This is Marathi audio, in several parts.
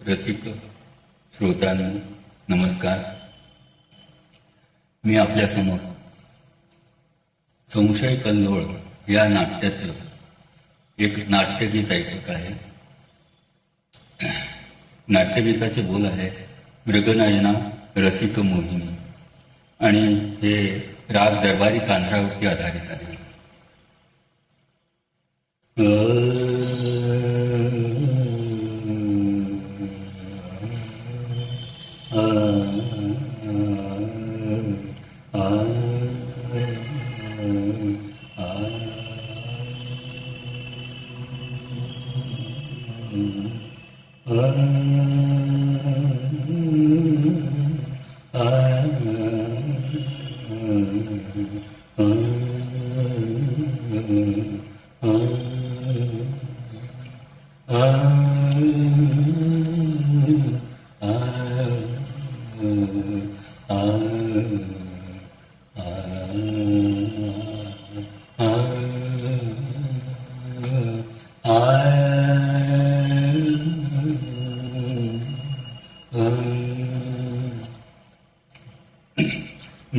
रसिक श्रोत्यांनो नमस्कार. मी आपल्यासमोर संशय कल्लोळ या नाट्यातलं एक नाट्यगीत ऐकत आहे. नाट्यगीताचे बोल आहे मृगनयना रसिक मोहिनी आणि हे राग दरबारी कांधारावरती आधारित आहे.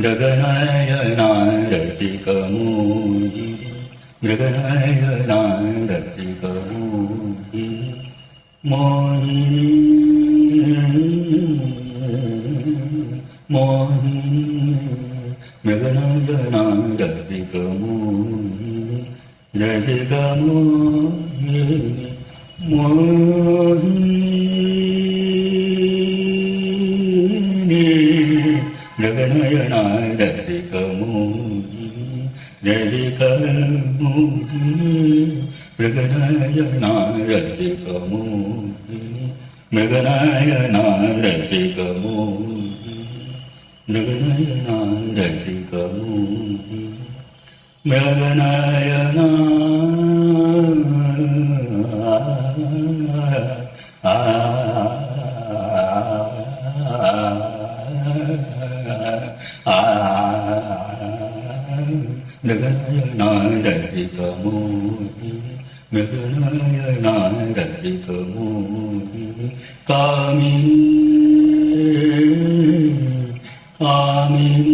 मृगनयना रसिक मोहिनी मृगनयना रसिक मोहिनी मोहिनी मोहिनी मृगनयना रसिक मोहिनी रसिक मोहिनी मोहिनी मृगनयना रसिक मोहिनी रसिक मोहिनी मृगनयना रसिक मोहिनी मृगनयना रसिक मोहिनी मृगनयना रसिक मोहिनी मृगनयना मृगनयना रसिक मोहिनी मृगनयना रसिक मोहिनी कामिनी कामिनी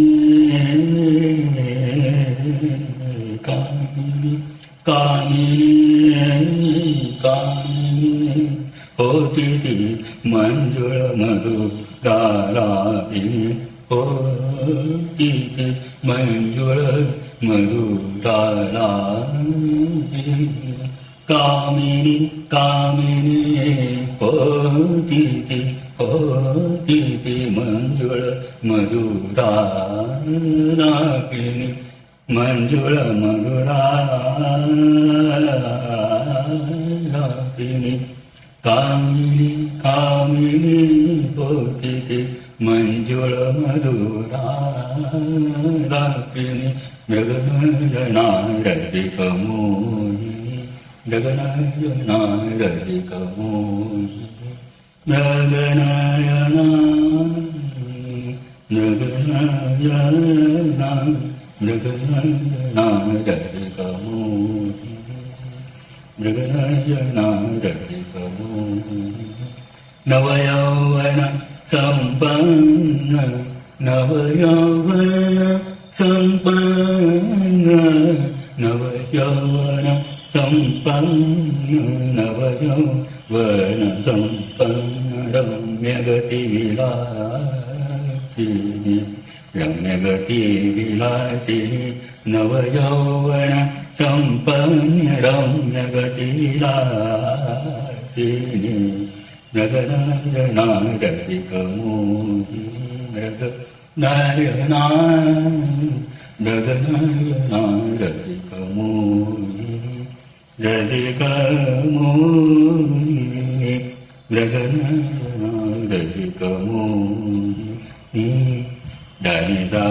कामिनी कामिनी कामिनी होती ती मंजुळ मधुरालापिनी होती ती मंजुळ मधुरालापिनी कामिनी कामिनी होती ती मंजुळ मधुरालापिनी मंजुळ मधुरालापिनी कामिनी कामिनी होती ती मंजुळ मधुरालापिनी मृगनयना रसिक मोहिनी मृगनयना रसिक मोहिनी मृगनयना मृगनयना मृगनयना रसिक मोहिनी मृगनयना रसिक मोहिनी नवयौवन संपन्न नवयौवन संपन्न नवयौवन संपन्न नवयौवन संपन्न रम्यगति विलासिनी रम्यगति विलासिनी नवयौवन संपन्न रम्यगति विलासिनी मृगनयना रसिक मोहिनी मृगनयना मृगनयना रसिक मोहिनी रसिक मोहिनी मृगनयना रसिक मोहिनी धनि सा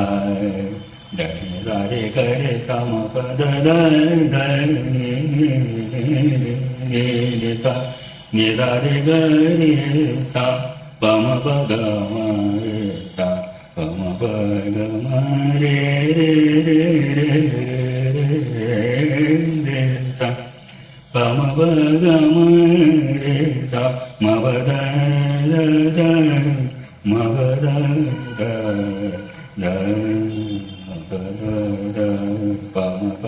रे करे सम पद धनि निदा रे गरे सा पम पद रे सा पम पद रे रे रे रे रे सा म प ग म रे सा म प द द म प द द द म प द द प म प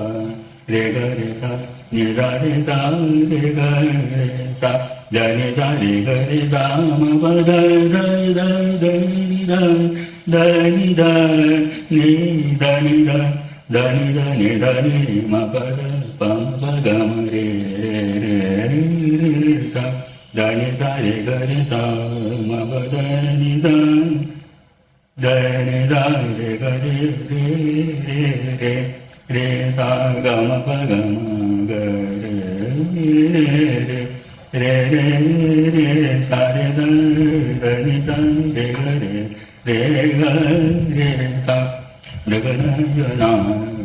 रे ग रे सा नि सा रे सा रे ग रे सा द नि सा रे ग रे सा म प द द द द नि द द नि द नि द नि द द नि द नि द नि म प द प म प ग म रे रे सा द नि सा रे ग रे सा म प द नि द द नि सा रे ग रे रे रे रे रे सा ग म प ग म ग रे रे रे रे रे सा रे द द नि सा रे ग रे रे ग रे सा ग ग न य ना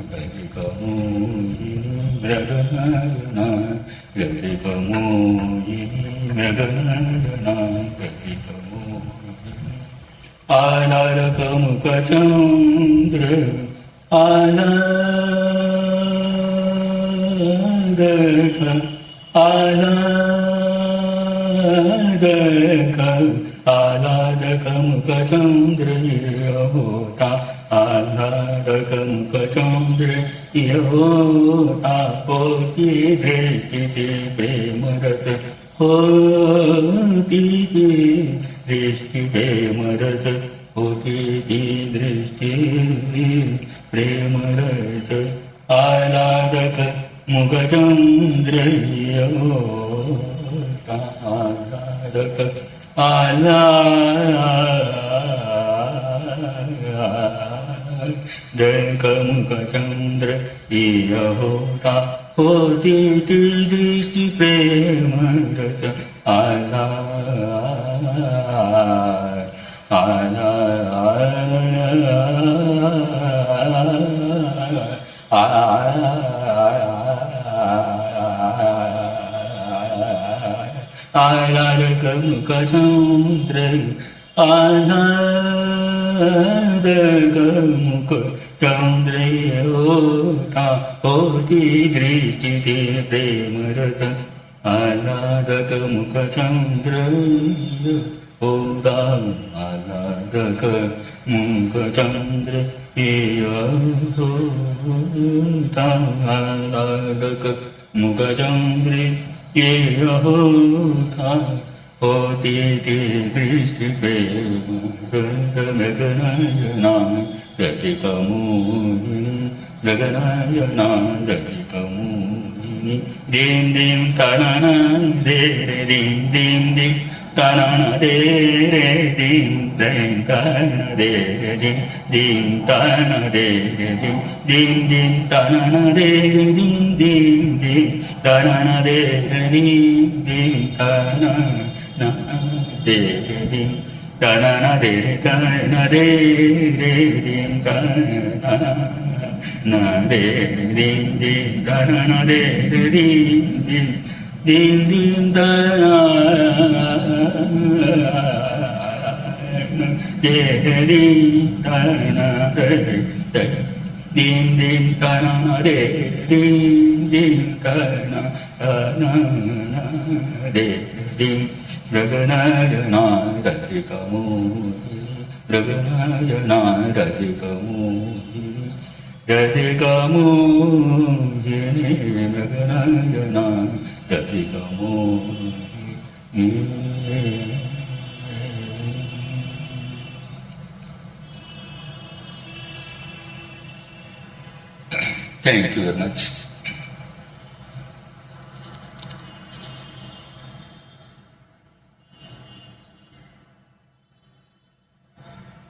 ग रि ग मु इ ग ग न य ना ग रि ग मु इ ग ग न य ना ग रि ग मु आलार कमुक चंद्र आलाद आलाद कमुक चंद्र होता आलाद कमुक चंद्र होता होती दृष्टि प्रेम रस होती दृष्टि प्रेम रस होती दृष्टि प्रेम रस आलादक मुखचंद्र होता आलादक आलादक मुखचंद्र होता होती दृष्टि प्रेम रस आला आला आलादक मुखचंद्र आलादक मुखचंद्र होता होती दृष्टि प्रेम रस आलादक मुखचंद्र होता आलादक मुखचंद्र होता आलादक मुखचंद्र होता होती दृष्टि प्रेम रस गगनयना रसिकमोहिनी गगनयना रसिकमोहिनी दीं दीं तनना दे रे दीं दीं दीं तनना दे रे दीं दीं तनना दे रे दीं दीं तनना दे रे दीं दीं दीं तनना दे रे दीं दीं दीं तनना दे रे दीं दीं तनना दे रे दीं तनना दे रे तनना दे रे दीं तनना na de ding ding da na na de ding ding ding ding da na de ding da na de ding ding da na na de ding ding da na na de ding ra ga na ra ji ka mu ra ga na ra ji ka mu Rasikammu jini maganayana Rasikammu Thank you very much.